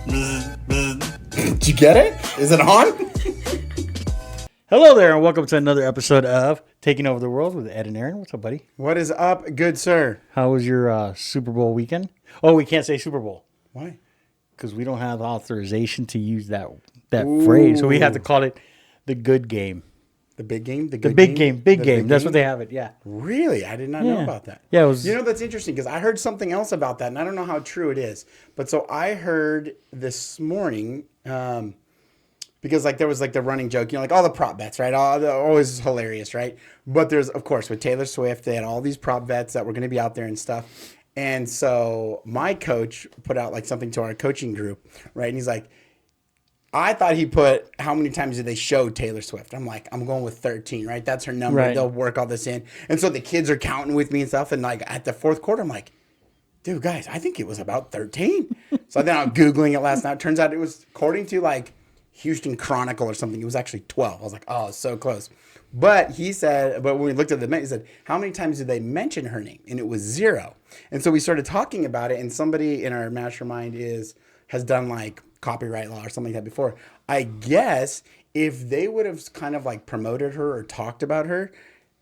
Did you get it? Is it on? Hello there, and welcome to another episode of Taking Over the World with Ed and Aaron. What's up, buddy? What is up, good sir? How was your Super Bowl weekend? Oh, we can't say Super Bowl. Why? Because we don't have authorization to use that phrase. So we have to call it the good game. The big game? The big game. That's what they have it, yeah. Really? I did not know about that. Yeah, it was... You know, that's interesting because I heard something else about that, and I don't know how true it is. But so I heard this morning, because like there was like the running joke, you know, like all the prop bets, right? Always hilarious, right? But there's, of course, with Taylor Swift, they had all these prop bets that were going to be out there and stuff. And so my coach put out like something to our coaching group, right? And he's like, I thought he put how many times did they show Taylor Swift? I'm like, I'm going with 13, right? That's her number. Right. They'll work all this in. And so the kids are counting with me and stuff. And like at the fourth quarter, I'm like, dude, guys, I think it was about 13. So then I'm Googling it last night. Turns out it was, according to like Houston Chronicle or something, it was actually 12. I was like, oh, it's so close. But he said, but when we looked at the, he said, how many times did they mention her name? And it was 0. And so we started talking about it. And somebody in our mastermind has done like copyright law or something like that before. I guess if they would have kind of like promoted her or talked about her,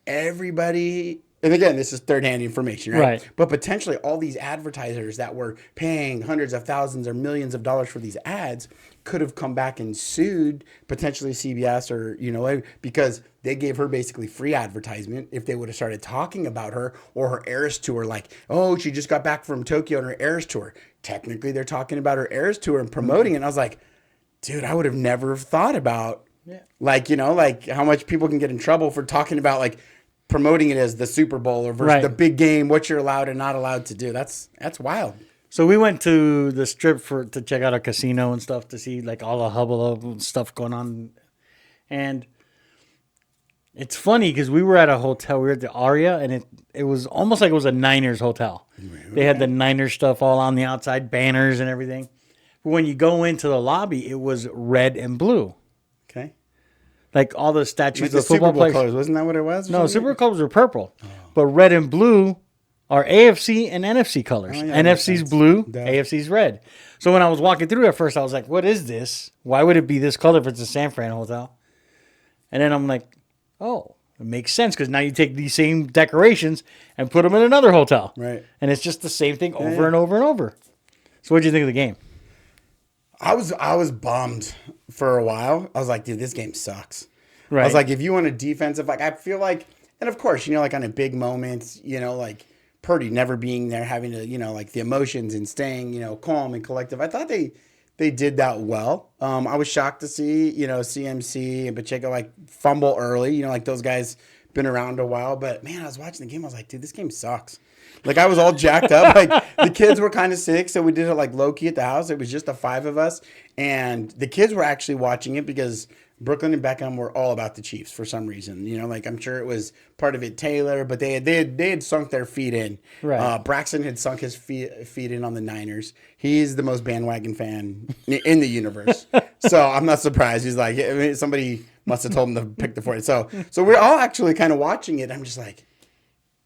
everybody, and again, this is third-hand information, right? But potentially all these advertisers that were paying hundreds of thousands or millions of dollars for these ads could have come back and sued potentially CBS or, you know, because they gave her basically free advertisement if they would have started talking about her or her Eras Tour, like, oh, she just got back from Tokyo on her Eras Tour. Technically, they're talking about her Eras Tour and promoting it. And I was like, dude, I would have never thought about, like, you know, like how much people can get in trouble for talking about, like, promoting it as the Super Bowl or versus the big game, what you're allowed and not allowed to do. That's wild. So we went to the strip to check out a casino and stuff to see like all the hubbub and stuff going on. And it's funny because we were at a hotel. We were at the Aria, and it was almost like it was a Niners hotel. Really? They had the Niners stuff all on the outside, banners and everything. But when you go into the lobby, it was red and blue. Okay. Like all the statues like of football players. Colors. Wasn't that what it was? No, Super Bowl colors were purple. Oh. But red and blue are AFC and NFC colors. Oh, yeah, NFC's blue, AFC's red. So when I was walking through at first, I was like, what is this? Why would it be this color if it's a San Fran hotel? And then I'm like, oh, it makes sense because now you take these same decorations and put them in another hotel. Right. And it's just the same thing over and over and over. So what did you think of the game? I was bummed for a while. I was like, dude, this game sucks. Right. I was like, if you want a defensive, like I feel like, and of course, you know, like on a big moment, you know, like Purdy never being there, having to, you know, like the emotions and staying, you know, calm and collective. I thought they did that well. I was shocked to see, you know, CMC and Pacheco like fumble early. You know, like those guys been around a while. But man, I was watching the game. I was like, dude, this game sucks. Like I was all jacked up. Like the kids were kind of sick, so we did it like low key at the house. It was just the 5 of us, and the kids were actually watching it because Brooklyn and Beckham were all about the Chiefs for some reason. You know, like I'm sure it was part of it Taylor, but they had sunk their feet in. Right. Braxton had sunk his feet in on the Niners. He's the most bandwagon fan in the universe. So I'm not surprised. He's like, I mean, somebody must have told him to pick the 40. So we're all actually kind of watching it. I'm just like,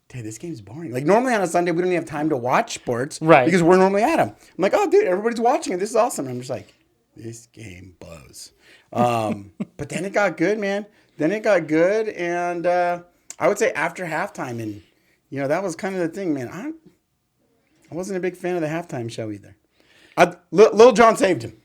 dude, this game's boring. Like normally on a Sunday, we don't even have time to watch sports. Right. Because we're normally at them. I'm like, oh, dude, everybody's watching it. This is awesome. And I'm just like, this game blows. But then it got good, man. Then it got good, and I would say after halftime, and you know that was kind of the thing, man. I wasn't a big fan of the halftime show either. Lil Jon saved him.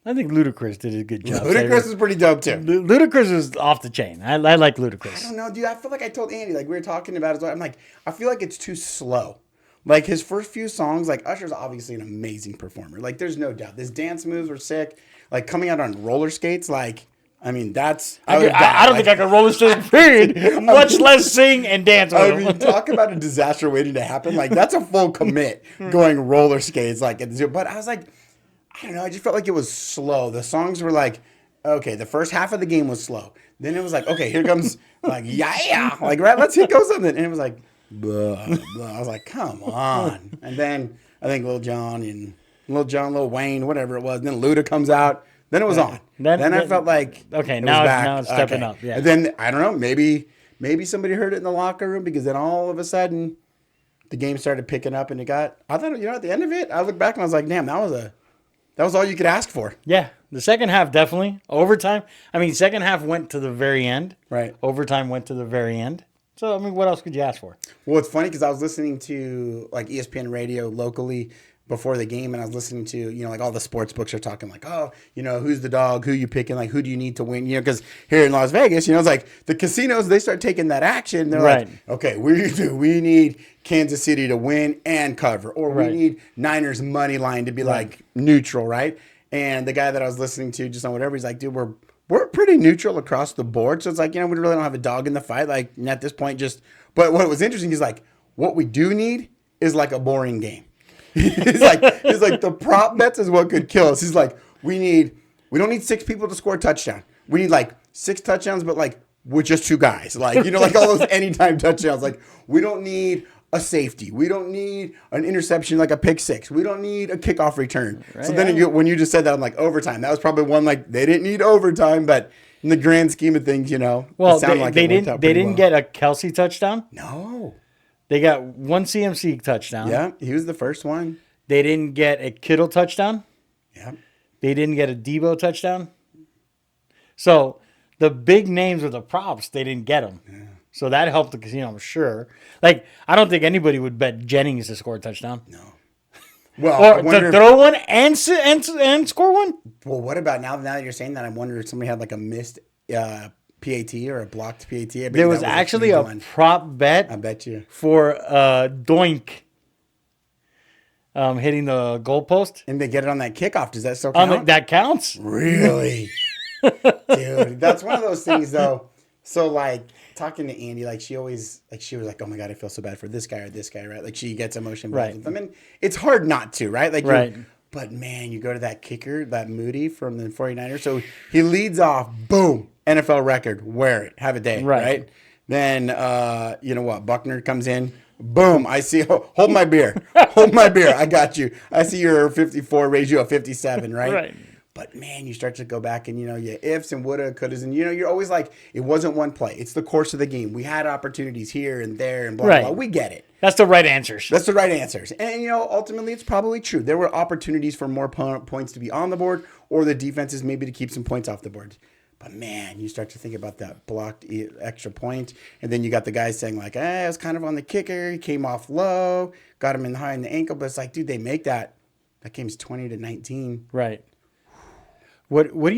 I think Ludacris did a good job. Ludacris was pretty dope too. Ludacris was off the chain. I like Ludacris. I don't know, dude. I feel like I told Andy, like we were talking about it. I'm like, I feel like it's too slow. Like his first few songs, like Usher's obviously an amazing performer. Like there's no doubt. His dance moves were sick. Like coming out on roller skates, like I mean that's. I don't think I can roller skate. Period. Much less sing and dance. I mean, talk about a disaster waiting to happen. Like that's a full commit going roller skates. Like, but I was like, I don't know. I just felt like it was slow. The songs were like, okay, the first half of the game was slow. Then it was like, okay, here comes like yeah, like right, let's hit go something. And it was like, blah, blah. I was like, come on. And then I think Lil Lil Wayne, whatever it was. Then Luda comes out. Then it was on. Then I felt like okay, now it's stepping up. Yeah. And then I don't know, maybe somebody heard it in the locker room because then all of a sudden the game started picking up, and I thought, at the end of it, I looked back and I was like, damn, that was all you could ask for. Yeah, the second half definitely. Overtime. I mean, second half went to the very end. Right. Overtime went to the very end. So, I mean, what else could you ask for? Well, it's funny because I was listening to like ESPN radio locally before the game, and I was listening to, like all the sports books are talking like, oh, who's the dog, who you picking, like who do you need to win, because here in Las Vegas, it's like the casinos, they start taking that action. They're like, okay, we need Kansas City to win and cover, or we need Niners money line to be like neutral, right? And the guy that I was listening to just on whatever, he's like, dude, we're pretty neutral across the board. So it's like, we really don't have a dog in the fight. Like at this point, but what was interesting is like, what we do need is like a boring game. He's like the prop bets is what could kill us. He's like, we don't need 6 people to score a touchdown. We need like 6 touchdowns, but like with just 2 guys. Like, like all those anytime touchdowns. Like we don't need a safety. We don't need an interception like a pick 6. We don't need a kickoff return. Right, so then when you just said that, I'm like, overtime. That was probably one like they didn't need overtime, but in the grand scheme of things, well, they didn't get a Kelsey touchdown. No. They got 1 CMC touchdown. Yeah, he was the first one. They didn't get a Kittle touchdown. Yeah. They didn't get a Debo touchdown. So the big names with the props, they didn't get them. Yeah. So that helped the casino, I'm sure. Like, I don't think anybody would bet Jennings to score a touchdown. No. Well, or to throw one and score one? Well, what about now that you're saying that, I'm wondering if somebody had like a missed PAT or a blocked PAT. There was actually a prop bet. I bet you. For Doink hitting the goalpost. And they get it on that kickoff. Does that still count? That counts. Really? Dude, that's one of those things though. So like talking to Andy, like she was like, oh my God, I feel so bad for this guy or this guy, right? Like she gets emotion with them. And it's hard not to, right? Like but man, you go to that kicker, that Moody from the 49ers. So he leads off, boom, NFL record, wear it, have a day, right? Then, Buckner comes in, boom, I see, hold my beer, I got you. I see your 54 ratio of 57, right? Right. But man, you start to go back and, you ifs and woulda, couldas, and, you're always like, it wasn't one play. It's the course of the game. We had opportunities here and there and blah, blah, blah. We get it. That's the right answers. And, ultimately, it's probably true. There were opportunities for more points to be on the board or the defenses maybe to keep some points off the board. But, man, you start to think about that blocked extra point. And then you got the guys saying, like, it was kind of on the kicker. He came off low, got him high in the ankle. But it's like, dude, they make that. That game's 20-19. Right. What would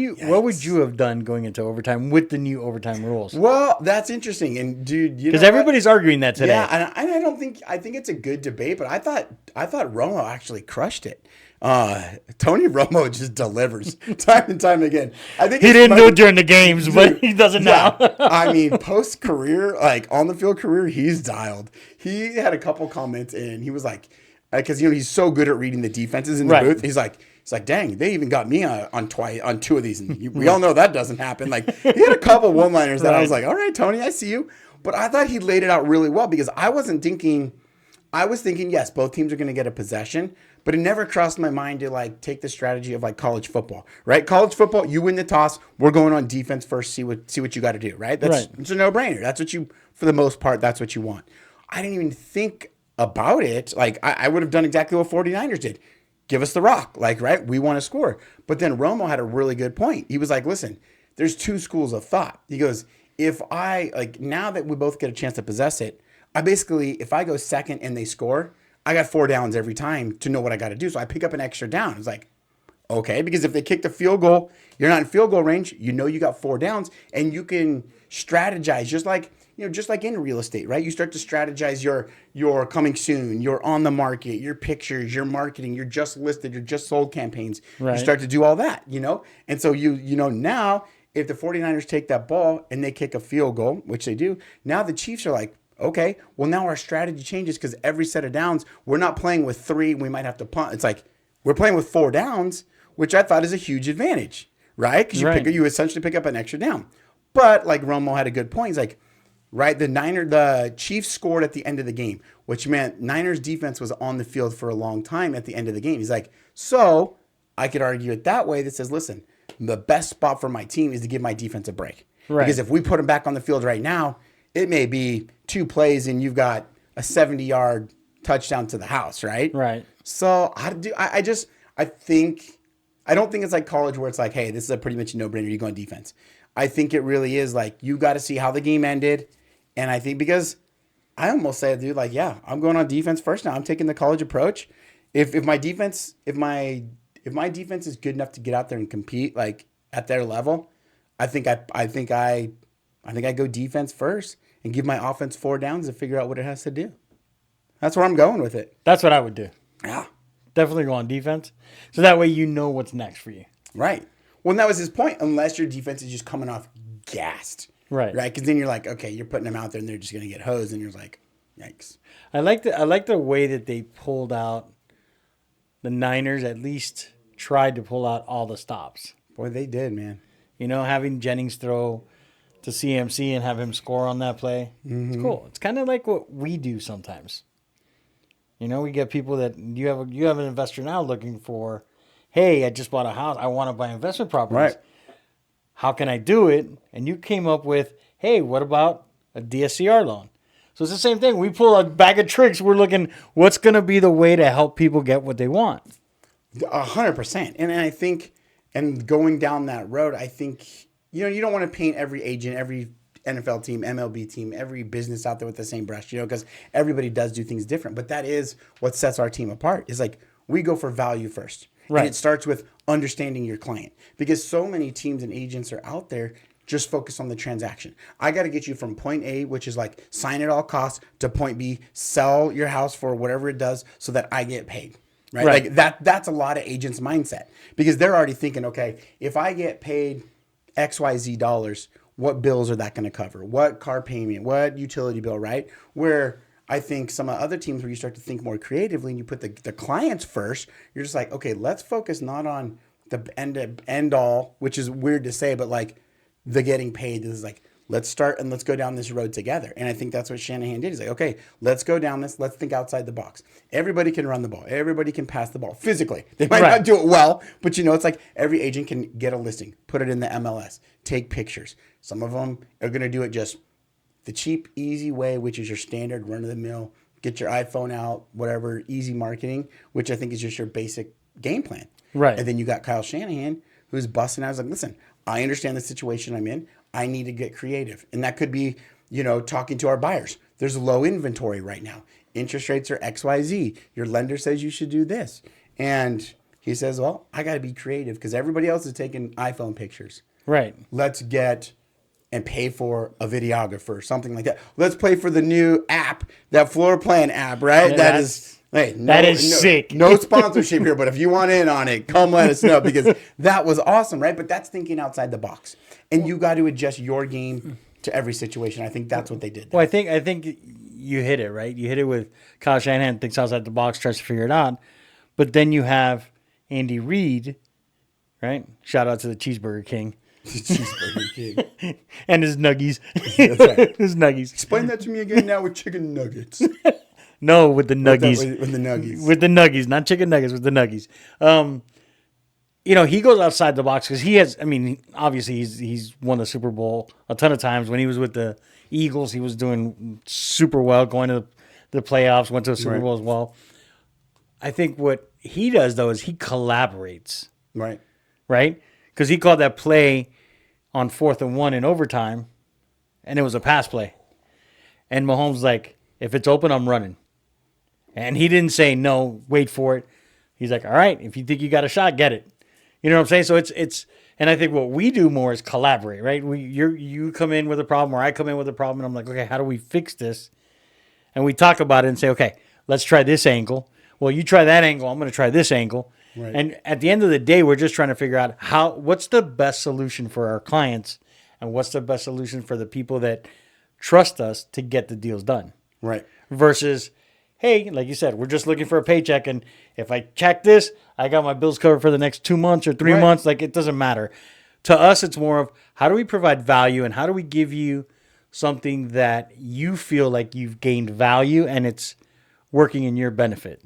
you have done going into overtime with the new overtime rules? Well, that's interesting, and dude, because everybody's arguing that today. Yeah, and I think it's a good debate, but I thought Romo actually crushed it. Tony Romo just delivers time and time again. I think he didn't do it during the games, but he does it now. I mean, post career, like on the field career, he's dialed. He had a couple comments, and he was like, because he's so good at reading the defenses in the booth. He's like, dang, they even got me on 2 of these. And we all know that doesn't happen. Like, he had a couple one-liners that I was like, all right, Tony, I see you. But I thought he laid it out really well because I was thinking, yes, both teams are going to get a possession. But it never crossed my mind to, like, take the strategy of, like, college football, right? College football, you win the toss. We're going on defense first, see what you got to do, right? It's a no-brainer. That's what for the most part, that's what you want. I didn't even think about it. Like, I would have done exactly what 49ers did. Give us the rock, like, right? We want to score. But then Romo had a really good point. He was like, listen, there's 2 schools of thought. He goes, now that we both get a chance to possess it, if I go second and they score, I got 4 downs every time to know what I got to do. So I pick up an extra down. It's like, okay, because if they kick the field goal, you're not in field goal range. You got 4 downs and you can strategize just like in real estate, right? You start to strategize your coming soon, your on the market, your pictures, your marketing, your just listed, your just sold campaigns. Right. You start to do all that, And so now if the 49ers take that ball and they kick a field goal, which they do, now the Chiefs are like, okay, well now our strategy changes because every set of downs, we're not playing with 3, we might have to punt. It's like we're playing with 4 downs, which I thought is a huge advantage, right? Because you essentially pick up an extra down. But like Romo had a good point. He's like, right, the Chiefs scored at the end of the game, which meant Niners defense was on the field for a long time at the end of the game. He's like, so I could argue it that way that says, listen, the best spot for my team is to give my defense a break. Right. Because if we put them back on the field right now, it may be 2 plays and you've got a 70-yard touchdown to the house, right? Right. So I don't think it's like college where it's like, hey, this is a pretty much no-brainer. You go on defense. I think it really is like you got to see how the game ended, and I think because I almost say, dude, like, yeah, I'm going on defense first now. I'm taking the college approach. If my defense is good enough to get out there and compete like at their level, I think I go defense first and give my offense 4 downs and figure out what it has to do. That's where I'm going with it. That's what I would do. Yeah. Definitely go on defense. So that way you know what's next for you. Right. Well, and that was his point, unless your defense is just coming off gassed. Right. Right? Because then you're like, okay, you're putting them out there and they're just going to get hosed. And you're like, yikes. I like the way that they pulled out the Niners, at least tried to pull out all the stops. Boy, they did, man. You know, having Jennings throw to CMC and have him score on that play. Mm-hmm. It's cool. It's kind of like what we do sometimes. You know, we get people that you have an investor now looking for, hey, I just bought a house. I want to buy investment properties. Right. How can I do it? And you came up with, hey, what about a DSCR loan? So it's the same thing. We pull a bag of tricks. We're looking, what's going to be the way to help people get what they want? 100%. And I think, and going down that road, I think, you know, you don't want to paint every agent, every NFL team, MLB team, every business out there with the same brush, you know, because everybody does do things different. But that is what sets our team apart, is like we go for value first. Right. And it starts with understanding your client, because so many teams and agents are out there just focused on the transaction. I got to get you from point A, which is like sign at all costs, to point B, sell your house for whatever it does so that I get paid. Right. Like that's a lot of agents' mindset, because they're already thinking, okay, if I get paid XYZ dollars, what bills are that going to cover? What car payment? What utility bill, right? Where I think some other teams where you start to think more creatively and you put the clients first, you're just like, okay, let's focus not on the end all, which is weird to say, but like the getting paid. This is like, let's start and let's go down this road together. And I think that's what Shanahan did. He's like, okay, let's go down this. Let's think outside the box. Everybody can run the ball. Everybody can pass the ball physically. They might not do it well, but you know, it's like every agent can get a listing, put it in the MLS, take pictures. Some of them are going to do it just the cheap, easy way, which is your standard run-of-the-mill, get your iPhone out, whatever, easy marketing, which I think is just your basic game plan. Right. And then you got Kyle Shanahan, who's busting out. I was like, listen, I understand the situation I'm in. I need to get creative. And that could be, you know, talking to our buyers. There's low inventory right now. Interest rates are XYZ. Your lender says you should do this. And he says, well, I got to be creative because everybody else is taking iPhone pictures. Right. Let's get and pay for a videographer, something like that. Let's pay for the new app, that floor plan app, right? Yeah, that is sick. No sponsorship here, but if you want in on it, come let us know, because that was awesome, right? But that's thinking outside the box. And you got to adjust your game to every situation. I think that's what they did. Well, I think you hit it, right? You hit it with Kyle Shanahan thinks outside the box, tries to figure it out. But then you have Andy Reid, right? Shout out to the Cheeseburger King. Cheeseburger King. And his nuggies. That's right. His nuggies. Explain that to me again now with chicken nuggets. No, with the nuggies. With the nuggies. With the nuggies, not chicken nuggets, with the nuggies. You know, he goes outside the box because he has, I mean, obviously he's won the Super Bowl a ton of times. When he was with the Eagles, he was doing super well, going to the playoffs, went to the Super Bowl as well. I think what he does, though, is he collaborates. Right. Right? Because he called that play on 4th and 1 in overtime, and it was a pass play. And Mahomes like, if it's open, I'm running. And he didn't say, no, wait for it. He's like, all right, if you think you got a shot, get it. You know what I'm saying? So it's and I think what we do more is collaborate, right? You come in with a problem or I come in with a problem, and I'm like, okay, how do we fix this? And we talk about it and say, okay, let's try this angle. Well, you try that angle, I'm going to try this angle. Right. And at the end of the day, we're just trying to figure out what's the best solution for our clients and what's the best solution for the people that trust us to get the deals done. Right. Versus, hey, like you said, we're just looking for a paycheck, and if I check this, I got my bills covered for the next 2 months or 3 months. Like, it doesn't matter. To us, it's more of how do we provide value and how do we give you something that you feel like you've gained value and it's working in your benefit.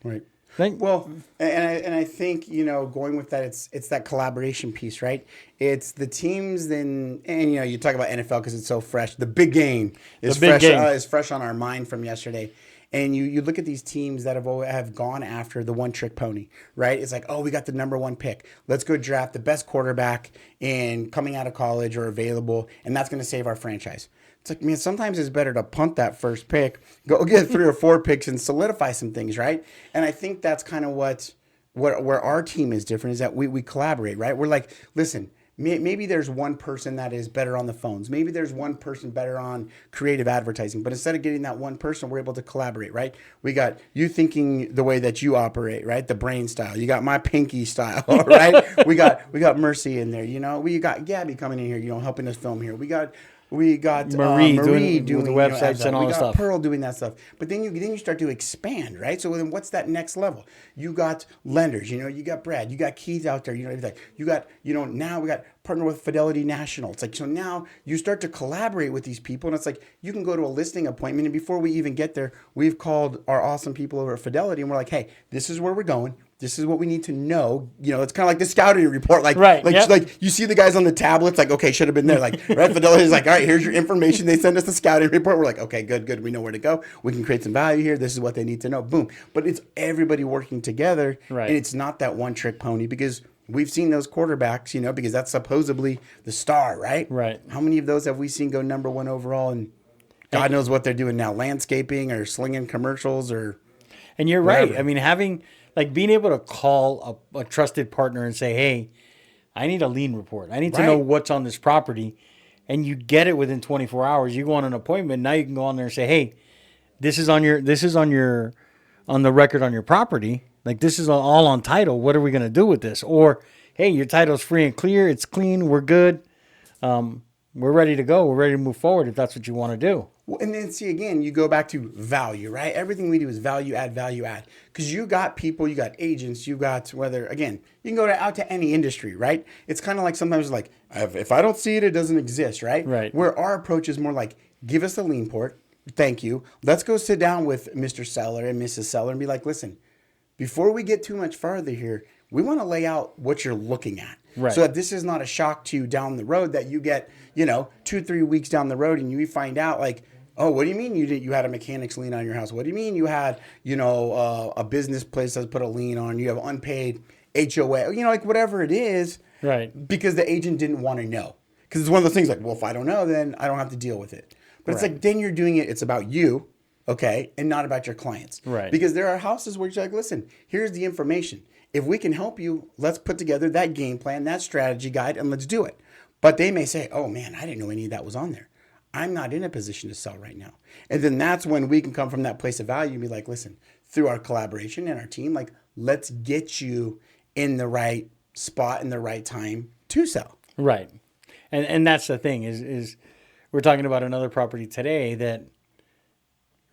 Right. Well, and I think, you know, going with that, it's that collaboration piece, right? It's the teams and you know, you talk about NFL because it's so fresh. The big game is fresh on our mind from yesterday. And you look at these teams that have gone after the one trick pony, right? It's like, oh, we got the number one pick. Let's go draft the best quarterback in coming out of college or available, and that's going to save our franchise. It's like, man, sometimes it's better to punt that first pick, go get 3 or 4 picks and solidify some things, right? And I think that's kind of where our team is different, is that we collaborate, right? We're like, listen, maybe there's one person that is better on the phones. Maybe there's one person better on creative advertising. But instead of getting that one person, we're able to collaborate, right? We got you thinking the way that you operate, right? The brain style. You got my pinky style, right? we got Mercy in there, you know. We got Gabby coming in here, you know, helping us film here. We got Marie doing the websites and all that stuff. Pearl doing that stuff. But then you start to expand, right? So then what's that next level? You got lenders, you know, you got Brad, you got Keith out there, you know, everything. You got, you know, now we got partner with Fidelity National. It's like, so now you start to collaborate with these people, and it's like you can go to a listing appointment, and before we even get there, we've called our awesome people over at Fidelity, and we're like, hey, this is where we're going. This is what we need to know. You know, it's kind of like the scouting report. Like, like you see the guys on the tablets, like, okay, should have been there. Like, right? Fidelity's like, all right, here's your information. They send us the scouting report. We're like, okay, good. We know where to go. We can create some value here. This is what they need to know. Boom. But it's everybody working together. Right. And it's not that one trick pony, because we've seen those quarterbacks, you know, because that's supposedly the star, right? Right. How many of those have we seen go number 1 overall? And God knows what they're doing now, landscaping or slinging commercials or. And you're whatever. right. I mean, being able to call a trusted partner and say, hey, I need a lien report. I need to know what's on this property. And you get it within 24 hours. You go on an appointment. Now you can go on there and say, hey, this is on the record on your property. Like, this is all on title. What are we going to do with this? Or, hey, your title's free and clear. It's clean. We're good. We're ready to go. We're ready to move forward if that's what you want to do. Well, and then see, again, you go back to value, right? Everything we do is value add. Because you got people, you got agents, you got again, you can go out to any industry, right? It's kind of like sometimes like, if I don't see it, it doesn't exist, right? Right. Where our approach is more like, give us the lien port. Thank you. Let's go sit down with Mr. Seller and Mrs. Seller and be like, listen, before we get too much farther here, we want to lay out what you're looking at. Right. So that this is not a shock to you down the road, that you get, 2-3 weeks down the road and you find out like, oh, what do you mean you had a mechanic's lien on your house? What do you mean you had, a business place that's put a lien on? You have unpaid HOA, like whatever it is. Right. Because the agent didn't want to know. Because it's one of those things like, well, if I don't know, then I don't have to deal with it. But it's like, then you're doing it's about you, okay, and not about your clients. Right. Because there are houses where you're like, listen, here's the information. If we can help you, let's put together that game plan, that strategy guide, and let's do it. But they may say, oh, man, I didn't know any of that was on there. I'm not in a position to sell right now. And then that's when we can come from that place of value and be like, listen, through our collaboration and our team, like, let's get you in the right spot in the right time to sell. Right. And that's the thing is we're talking about another property today that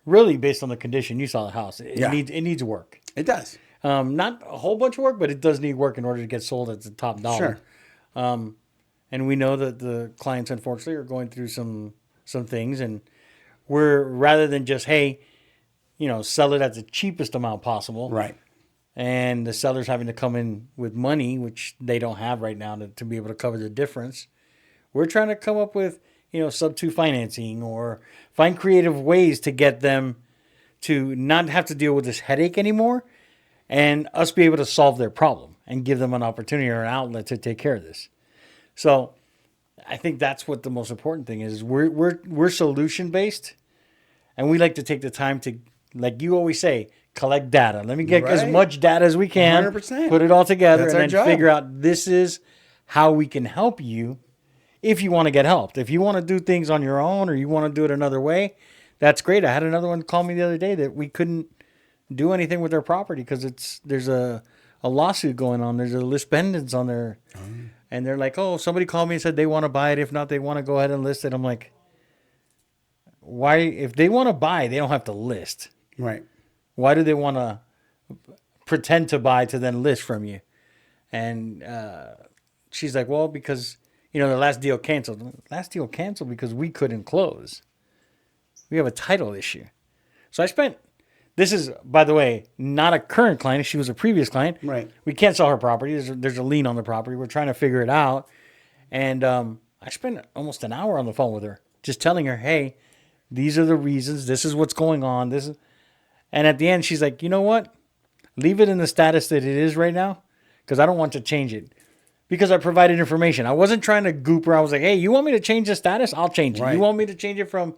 really, based on the condition, you saw the house. It needs work. It does. Not a whole bunch of work, but it does need work in order to get sold at the top dollar. Sure. And we know that the clients, unfortunately, are going through some things, and we're, rather than just, hey, sell it at the cheapest amount possible. Right. And the seller's having to come in with money, which they don't have right now to be able to cover the difference. We're trying to come up with, sub-2 financing or find creative ways to get them to not have to deal with this headache anymore and us be able to solve their problem and give them an opportunity or an outlet to take care of this. So I think that's what the most important thing is. We're solution-based, and we like to take the time to, like you always say, collect data. Let me get as much data as we can, 100%. Put it all together, That's and our then job. figure out this is how we can help you if you want to get helped. If you want to do things on your own or you want to do it another way, that's great. I had another one call me the other day that we couldn't do anything with their property because there's a lawsuit going on. There's a list pendants on there. And they're like, oh, somebody called me and said they want to buy it. If not, they want to go ahead and list it. I'm like, why? If they want to buy, they don't have to list. Right. Why do they want to pretend to buy to then list from you? And she's like, well, because, the last deal canceled. Last deal canceled because we couldn't close. We have a title issue. So this is, by the way, not a current client. She was a previous client. Right. We can't sell her property. There's a lien on the property. We're trying to figure it out. And I spent almost an hour on the phone with her, just telling her, hey, these are the reasons. This is what's going on. And at the end, she's like, you know what? Leave it in the status that it is right now because I don't want to change it. Because I provided information. I wasn't trying to goop her. I was like, hey, you want me to change the status? I'll change it. Right. You want me to change it from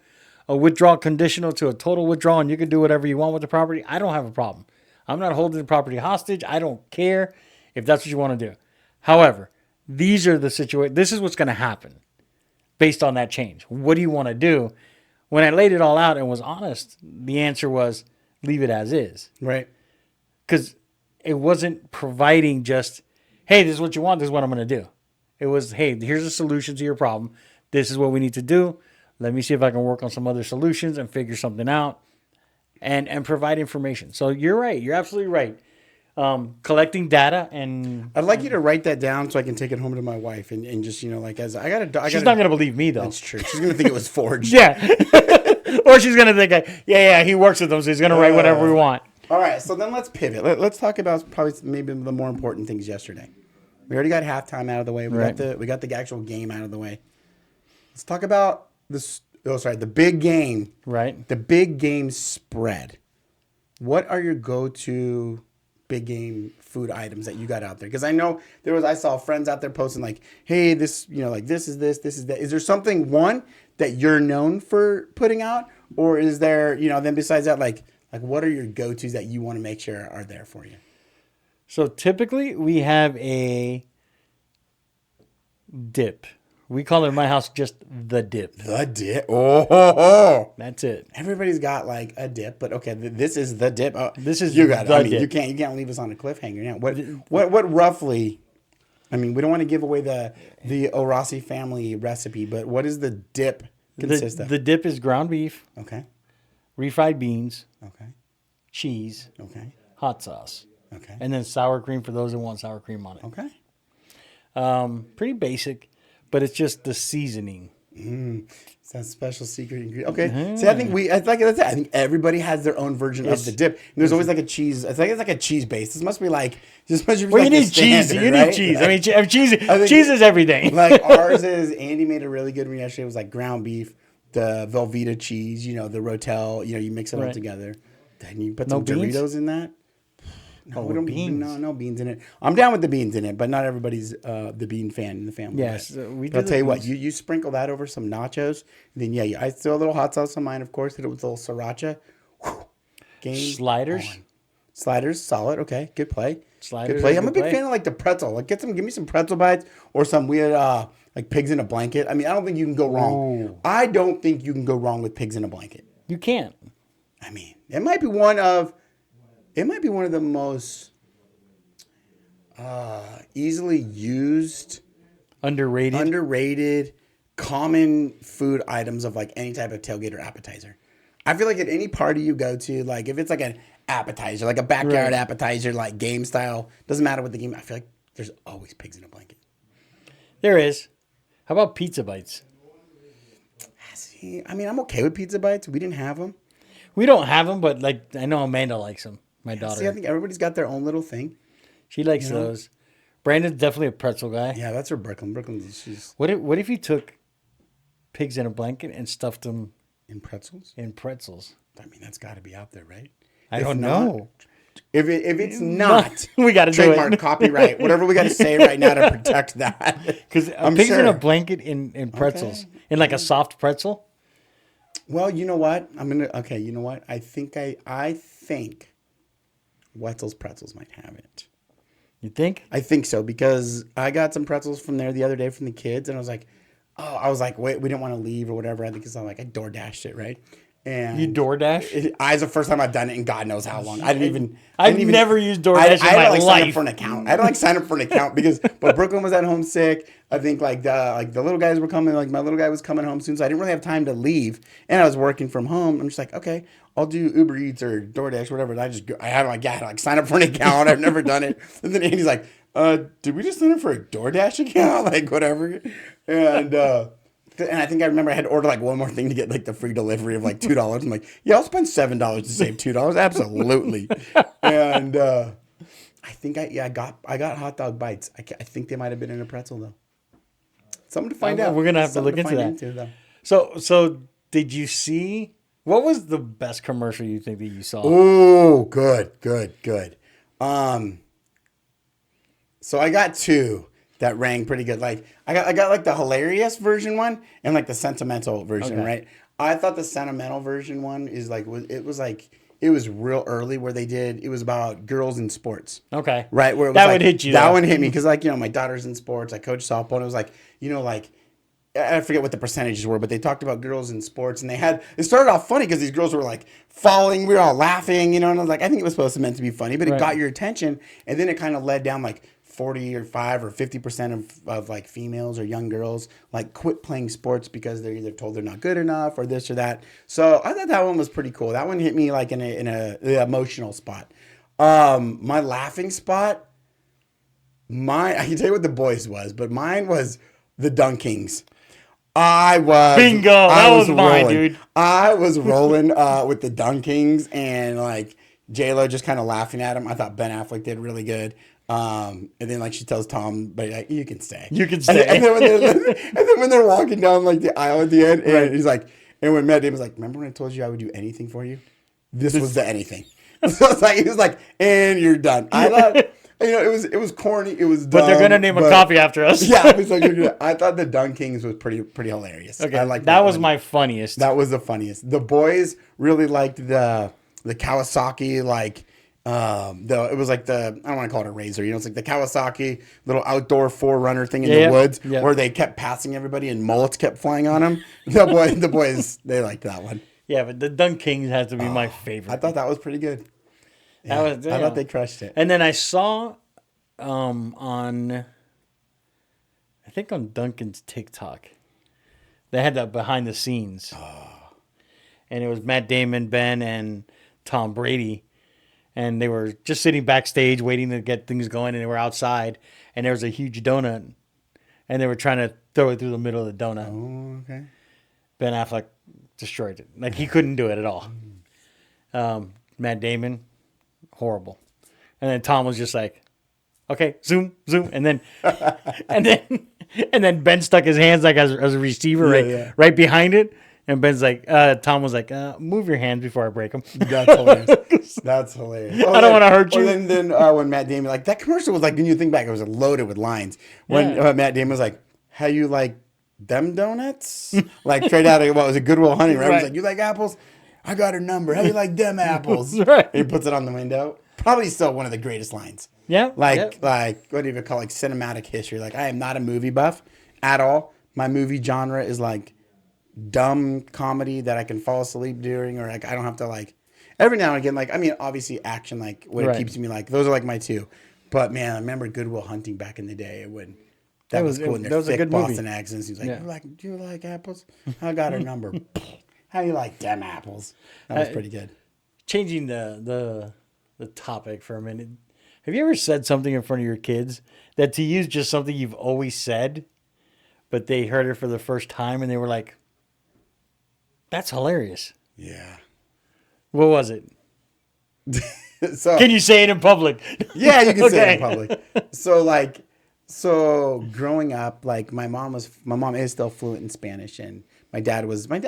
a withdrawal conditional to a total withdrawal and you can do whatever you want with the property? I don't have a problem. I'm not holding the property hostage. I don't care if that's what you want to do. However, these are the situations. This is what's going to happen based on that change. What do you want to do? When I laid it all out and was honest, the answer was leave it as is. Right. Because it wasn't providing just, hey, this is what you want. This is what I'm going to do. It was, hey, here's a solution to your problem. This is what we need to do. Let me see if I can work on some other solutions and figure something out and provide information. So you're right. You're absolutely right. Collecting data and... I'd like you to write that down so I can take it home to my wife and just, as I got to... She's not going to believe me, though. That's true. She's going to think it was forged. Yeah. Or she's going to think, yeah, he works with them, so he's going to write whatever we want. All right, so then let's pivot. Let's talk about probably maybe the more important things yesterday. We already got halftime out of the way. We got the actual game out of the way. Let's talk about the big game. Right. The big game spread. What are your go-to big game food items that you got out there? Because I know I saw friends out there posting like, hey, this, this is this is that. Is there something, one, that you're known for putting out? Or is there, then besides that, like what are your go-tos that you want to make sure are there for you? So typically we have a dip. We call it in my house just the dip. The dip. Oh. That's it. Everybody's got like a dip, but okay, this is the dip. Oh, this is you got it. The I mean, dip. you can't leave us on a cliffhanger now. What roughly? I mean, we don't want to give away the Orasi family recipe, but what does the dip consist of? The dip is ground beef. Okay. Refried beans. Okay. Cheese. Okay. Hot sauce. Okay. And then sour cream for those that want sour cream on it. Okay. Pretty basic, but it's just the seasoning. It's that special secret ingredient. Okay. See, I think everybody has their own version of the dip. And there's always like a cheese. I think it's like a cheese base. This must be like just must be well, like you need cheese. You need cheese. I mean, cheese is everything. Like ours is. Andy made a really good one yesterday. It was like ground beef, the Velveeta cheese. The Rotel. You mix it all together. Then you put some Doritos in that. No, we don't beans. No beans in it. I'm down with the beans in it, but not everybody's the bean fan in the family. Yes, we do. I'll tell you what, you sprinkle that over some nachos, and then I throw a little hot sauce on mine, of course. Hit it with a little siracha. Game sliders. On. Sliders, solid. Okay, good play. Sliders. Good play. I'm a big fan of like the pretzel. Like give me some pretzel bites or some weird like pigs in a blanket. I mean, I don't think you can go wrong. Ooh. I don't think you can go wrong with pigs in a blanket. You can't. I mean, it might be one of the most easily used, underrated, common food items of like any type of tailgate or appetizer. I feel like at any party you go to, like if it's like an appetizer, like a backyard appetizer, like game style, doesn't matter what the game. I feel like there's always pigs in a blanket. There is. How about pizza bites? See, I mean, I'm okay with pizza bites. We didn't have them. We don't have them, but like I know Amanda likes them. My daughter. See, I think everybody's got their own little thing. She likes those. Brandon's definitely a pretzel guy. Yeah, that's her Brooklyn. She's... What if you took pigs in a blanket and stuffed them in pretzels? In pretzels. I mean, that's got to be out there, right? I don't know. If it's not, we got to do it. Trademark, copyright, whatever we got to say right now to protect that. Because pigs in a blanket in pretzels, in like a soft pretzel. Well, you know what? You know what? I think Wetzel's Pretzels might have it. You think? I think so because I got some pretzels from there the other day from the kids, and I was like, wait, we didn't want to leave or whatever. I think it's I DoorDashed it, right? And you DoorDash? It's the first time I've done it in God knows how long. I've never used DoorDash in my life. Sign up for an account. I had to sign up for an account but Brooklyn was at home sick. I think the little guys were coming. Like my little guy was coming home soon, so I didn't really have time to leave. And I was working from home. I'm just like, okay, I'll do Uber Eats or DoorDash, whatever. And I had to sign up for an account. I've never done it. And then Andy's like, did we just sign up for a DoorDash account? Like whatever. And I think I remember I had to order one more thing to get the free delivery of $2. I'm like, yeah, I'll spend $7 to save $2. Absolutely. And I think I got hot dog bites. I think they might have been in a pretzel though. Something to find out. We're gonna have to look into that. So did you see What was the best commercial you think that you saw? Oh, good. So I got two that rang pretty good. Like I got like the hilarious version one and like the sentimental version, right? I thought the sentimental version one is like it was real early where it was about girls in sports. Okay. Right? Where it was that like, would hit you. That though. one hit me because, like, my daughter's in sports. I coach softball. And it was like, like, I forget what the percentages were, but they talked about girls in sports. And it started off funny because these girls were like falling. We were all laughing, and I was like, I think it was meant to be funny, but it got your attention. And then it kind of led down like 40 or 5 or 50% of like females or young girls like quit playing sports because they're either told they're not good enough or this or that. So I thought that one was pretty cool. That one hit me like in a emotional spot. My laughing spot, I can tell you what the boys was, but mine was the Dunkings. Bingo. That was mine, dude. I was rolling with the Dunkings and like J-Lo just kind of laughing at him. I thought Ben Affleck did really good. And then like she tells Tom, but like, you can stay. You can stay. And then when they're walking down like the aisle at the end, and he's like, and when Matt Damon's like, remember when I told you I would do anything for you? This was the anything. So it's like he was like, and you're done. I thought, it was corny. It was dumb. But they're gonna name a coffee after us. Yeah, it was like, I thought the Dunkings was pretty hilarious. Okay, I liked that was my funniest. That was the funniest. The boys really liked the Kawasaki, like it was like I don't want to call it a razor, it's like the Kawasaki little outdoor 4Runner thing in the woods where they kept passing everybody and mullets kept flying on them. The boys they liked that one. Yeah, but the Dunkings has to be my favorite. I thought that was pretty good. Yeah, I thought they crushed it. And then I saw on Duncan's TikTok, they had that behind the scenes. And it was Matt Damon, Ben, and Tom Brady. And they were just sitting backstage waiting to get things going, and they were outside, and there was a huge donut, and they were trying to throw it through the middle of the donut. Oh, okay. Ben Affleck destroyed it. Like, he couldn't do it at all. Matt Damon, horrible. And then Tom was just like, okay, zoom. And then and then Ben stuck his hands like as a receiver right behind it. And Ben's like, Tom was like, move your hands before I break them. That's hilarious. That's hilarious. I don't want to hurt you. Then when Matt Damon, like, that commercial was like, when you think back, it was loaded with lines. When Matt Damon was like, how you like them donuts? Like, straight out of, what was it, Goodwill Hunting, right? He was like, you like apples? I got her number. How you like them apples? Right. And he puts it on the window. Probably still one of the greatest lines. Yeah. Like, what do you call, like, cinematic history? Like, I am not a movie buff at all. My movie genre is like dumb comedy that I can fall asleep during, or like I don't have to, like, every now and again, like, I mean, obviously action, like, when it keeps me, like, those are like my two. But man, I remember Goodwill Hunting back in the day when that was cool. That was a good Boston movie. Accents. He's like, do you like apples? I got her number. How you like them apples? That was pretty good. Changing the topic for a minute. Have you ever said something in front of your kids that to you is just something you've always said, but they heard it for the first time and they were like, that's hilarious. Yeah. What was it? So, can you say it in public? Yeah, you can say it in public. So growing up, like, my mom is still fluent in Spanish, and my dad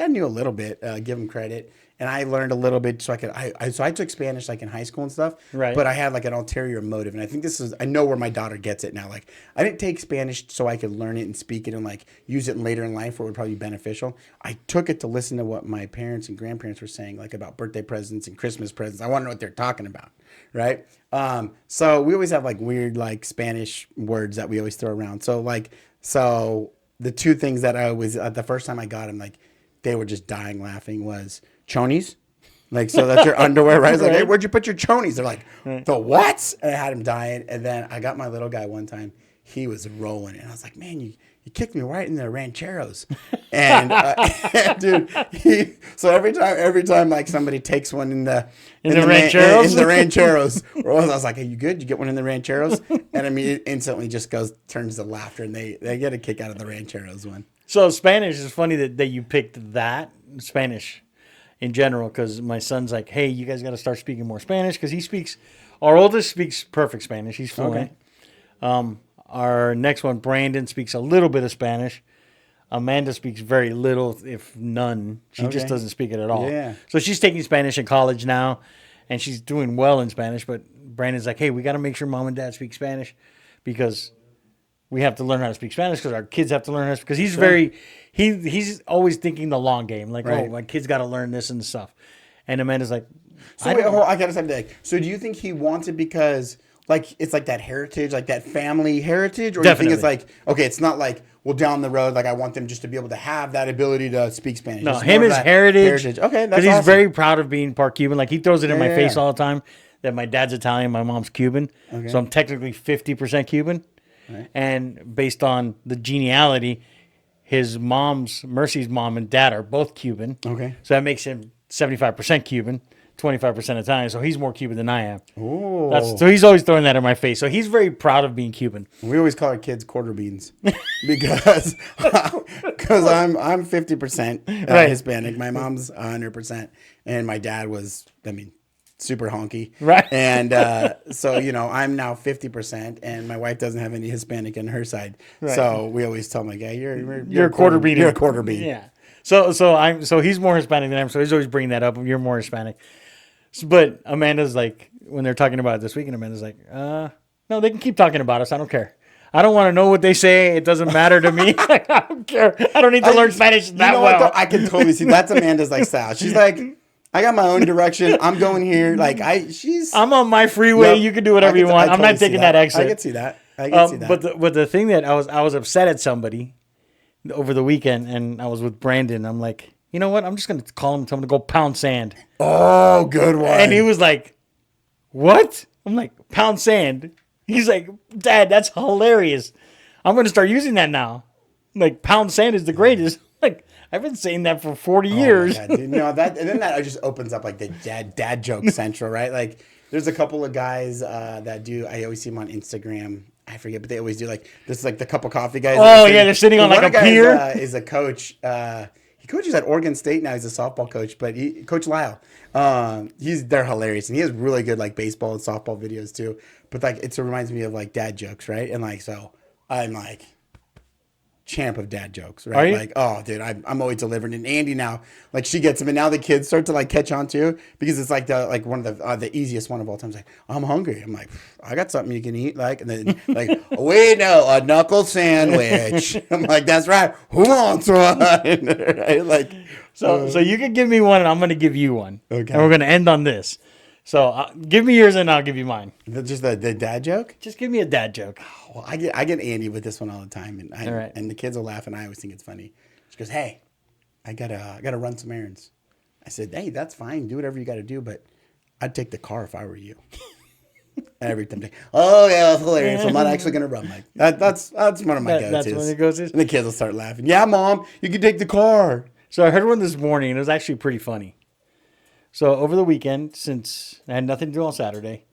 knew a little bit, give him credit. And I learned a little bit so I took Spanish like in high school and stuff. Right. But I had like an ulterior motive. And I think I know where my daughter gets it now. Like, I didn't take Spanish so I could learn it and speak it and like use it later in life where it would probably be beneficial. I took it to listen to what my parents and grandparents were saying, like about birthday presents and Christmas presents. I want to know what they're talking about. Right. So we always have like weird, like, Spanish words that we always throw around. So the two things that I was, the first time I got them, like, they were just dying laughing was chonies. Like, so that's your underwear, right? It's like, hey, where'd you put your chonies? They're like, the what? And I had him dying. And then I got my little guy one time. He was rolling. And I was like, man, you kicked me right in the rancheros. And dude, so every time like somebody takes one in the rancheros, I was like, hey, you good? You get one in the rancheros? And I mean, it instantly just turns to laughter, and they get a kick out of the rancheros one. So Spanish is funny that you picked that Spanish in general, because my son's like, hey, you guys got to start speaking more Spanish, because our oldest speaks perfect Spanish. He's fluent. Okay. Our next one, Brandon, speaks a little bit of Spanish. Amanda speaks very little, if none. She just doesn't speak it at all. Yeah. So she's taking Spanish in college now, and she's doing well in Spanish. But Brandon's like, hey, we got to make sure mom and dad speak Spanish because we have to learn how to speak Spanish because our kids have to learn how to. Because he's always thinking the long game. Like, oh, my kid's got to learn this and stuff. And Amanda's like, so I gotta say, like, so do you think he wants it because like it's like that heritage, like that family heritage, or do you think it's like, okay, it's not like, well, down the road, like I want them just to be able to have that ability to speak Spanish. No, it's him is heritage. Okay, that's because he's awesome. very proud of being part Cuban. Like he throws it in my face all the time that my dad's Italian, my mom's Cuban. Okay. So I'm technically 50% Cuban, and based on the genealogy, Mercy's mom and dad are both Cuban. Okay, so that makes him 75% Cuban. 25% Italian, so he's more Cuban than I am. Oh, so he's always throwing that in my face. So he's very proud of being Cuban. We always call our kids quarter beans because I'm 50% Hispanic. My mom's 100%, and my dad was, super honky. Right. And so, I'm now 50%, and my wife doesn't have any Hispanic on her side. Right. So we always tell them, like, yeah, you're a quarter bean. You're a quarter bean. Yeah. So he's more Hispanic than I am, so he's always bringing that up. You're more Hispanic. But Amanda's like, when they're talking about it this weekend, Amanda's like, no, they can keep talking about us. I don't care. I don't want to know what they say. It doesn't matter to me. I don't care. I don't need to learn Spanish that well. What, I can totally see. That's Amanda's like style. She's like, I got my own direction. I'm going here. Like I'm on my freeway. You can do whatever you want. I'm not taking that exit. I can see that. I can see that. But the thing that I was upset at somebody over the weekend, and I was with Brandon. I'm like, you know what? I'm just going to call him and tell him to go pound sand. Oh, good one. And he was like, what? I'm like, pound sand. He's like, Dad, that's hilarious. I'm going to start using that now. Like, pound sand is the greatest. Like, I've been saying that for 40 years. My God, dude. That just opens up like the dad joke central, right? Like, there's a couple of guys that do, I always see them on Instagram. I forget, but they always do like, this is like the cup of coffee guys. Oh, yeah, they're sitting on like a pier. Is a coach. He coaches at Oregon State now. He's a softball coach, but Coach Lyle. They're hilarious, and he has really good like baseball and softball videos too. But like, it reminds me of like dad jokes, right? And like, so I'm like champ of dad jokes, right? Are you? Like, oh, dude, I'm always delivering. And Andy now, like, she gets him, and now the kids start to like catch on too, because it's like one of the easiest one of all time. It's like, I'm hungry. I'm like, I got something you can eat, like, and then like, wait, no, a knuckle sandwich. I'm like, that's right. Who wants one? Right? Like, so you can give me one, and I'm going to give you one. Okay. And we're going to end on this. So give me yours, and I'll give you mine. Just the dad joke? Just give me a dad joke. Well, I get Andy with this one all the time, and all right. And the kids will laugh, and I always think it's funny. She goes, "Hey, I gotta run some errands." I said, "Hey, that's fine. Do whatever you got to do, but I'd take the car if I were you." Every time, oh yeah, that's hilarious. I'm not actually gonna run. Like that's one of my go-tos. That's when it goes. And the kids will start laughing. Yeah, Mom, you can take the car. So I heard one this morning, and it was actually pretty funny. So over the weekend, since I had nothing to do on Saturday,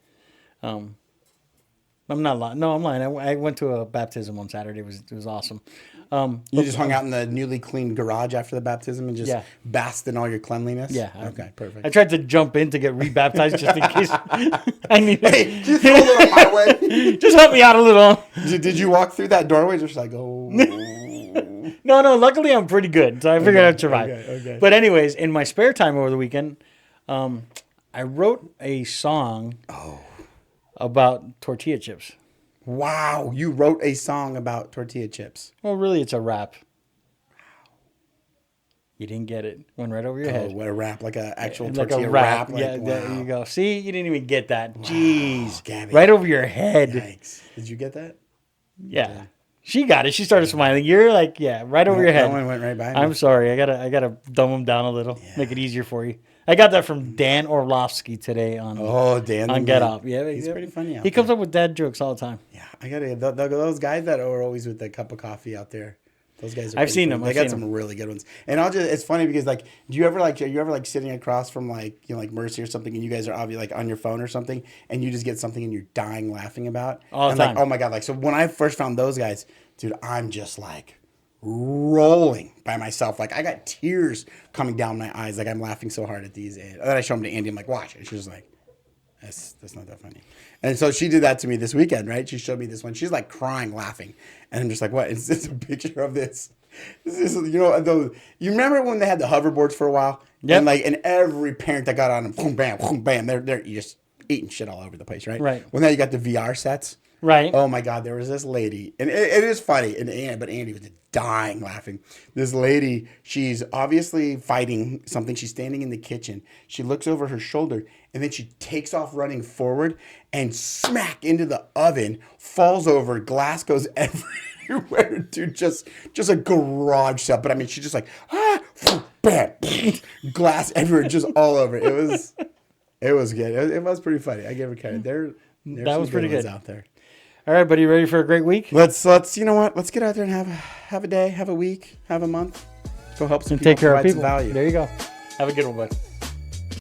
I'm not lying. No, I'm lying. I went to a baptism on Saturday. It was awesome. You just hung out in the newly cleaned garage after the baptism and just basked in all your cleanliness? Yeah. Okay, perfect. I tried to jump in to get rebaptized just in case I need. Hey, just throw a little my way. Just help me out a little. Did you walk through that doorway just like, oh? No. Luckily, I'm pretty good, so I figured I'd survive. Okay. But anyways, in my spare time over the weekend, I wrote a song about tortilla chips. Wow, you wrote a song about tortilla chips. Well, really, it's a rap. You didn't get it. Went right over your head. What a rap, like an actual like tortilla a rap. Like, yeah, wow. There you go. See, you didn't even get that. Wow, Jeez. Gabby. Right over your head. Yikes. Did you get that? Yeah. She got it. She started smiling. You're like, right over your head. That one went right by me. I'm sorry. I gotta dumb them down a little. Yeah. Make it easier for you. I got that from Dan Orlovsky today on Get Up. Yeah, he's pretty funny. He comes up with dad jokes all the time. Yeah, I gotta those guys that are always with the cup of coffee out there. Those guys are I've seen them. They got some really good ones. And it's funny because like, are you ever sitting across from like Mercy or something, and you guys are obviously like on your phone or something, and you just get something and you're dying laughing about all the time. Like, oh my God! Like, so when I first found those guys, dude, I'm just like rolling by myself. Like, I got tears coming down my eyes. Like, I'm laughing so hard at these. And then I show them to Andy. I'm like, watch it. She's like, that's not that funny. And so she did that to me this weekend, right? She showed me this one. She's like crying, laughing. And I'm just like, what? Is this a picture of this You remember when they had the hoverboards for a while? Yep. And every parent that got on them, boom, bam, they're just eating shit all over the place, right? Right. Well, now you got the VR sets. Right. Oh my God, there was this lady, and it is funny, but Andy was dying laughing. This lady, she's obviously fighting something. She's standing in the kitchen. She looks over her shoulder, and then she takes off running forward and smack into the oven, falls over, glass goes everywhere, dude. Just a garage sale. But I mean, she's just like, bam, glass everywhere, just all over. It was good. It was pretty funny. I give her credit. That was pretty good out there. All right, buddy, ready for a great week? Let's you know what? Let's get out there and have a day, have a week, have a month. Go help some And people, take care of provide some people. value. There you go. Have a good one, bud.